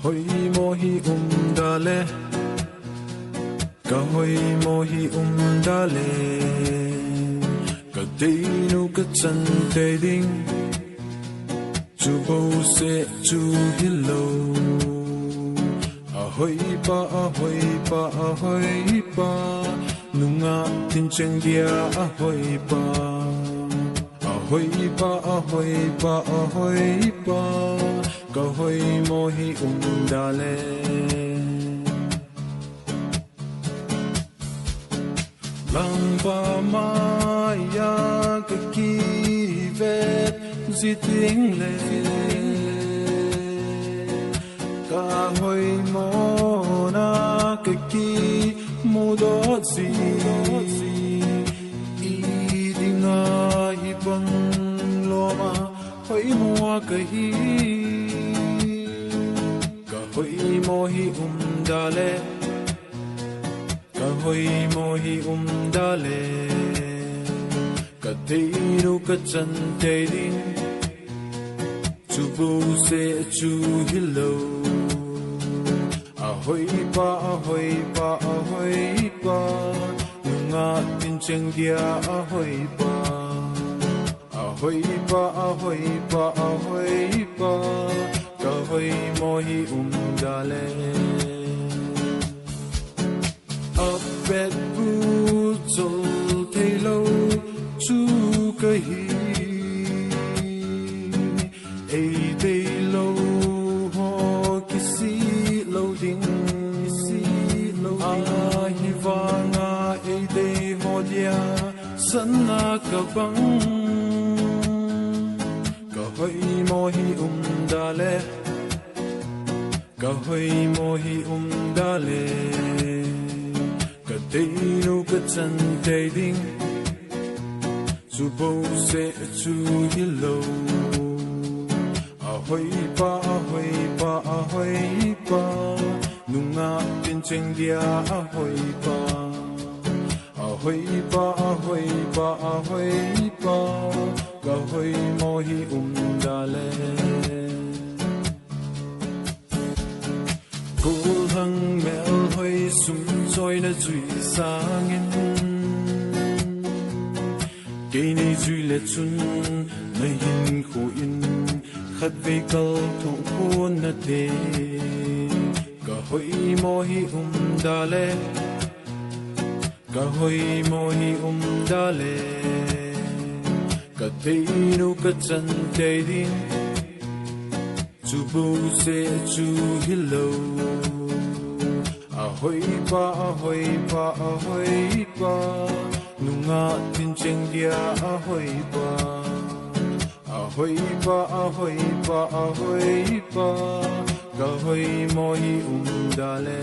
Ahoy mohi dale, kahoy mohi dale, ka dinu ka chan te ding, chu bo se chu hello. Ahoy pa, nunga tin cheng dia ahoy pa. Ahoy pa, kahoy mohi dale. Lang pa maya ka kivet ziting le. Kahoy mo na ka ki mudot si. Idinga ibang loma hoy mo kahi. Kahoy mohi dale. Kahoy mohi dale. Ka teiru ka chan te ding, chu bu se chu hello. Ahoy pa, nunga tin cheng dia ahoy pa. Ahoy pa, kahoy mohi dale. Bed buzzol thay lâu chu kahi. Ay day lâu ho kisi lâu ding. Hi vanga ay day ho dia sana kabang. Kahoy mohi dale. Kahoy mohi dale. Ka dinu ka chan te ding, chu bo se chu hello. Ahoy pa, nunga tin cheng dia ahoy pa. Ahoy pa, kahoy mohi dale. Kul hang mel hoy sum soi na zui sangin. Kay na zui le chun na hin ko in. Khat ve kal thong ko na te. Kahoy mohi dale. Kahoy mohi dale. Ka teinu ka chan te ding, chu bu se chu hello. Ahoy pa, nunga tin cheng dia ahoy pa. Ahoy pa, kahoy mohi dale.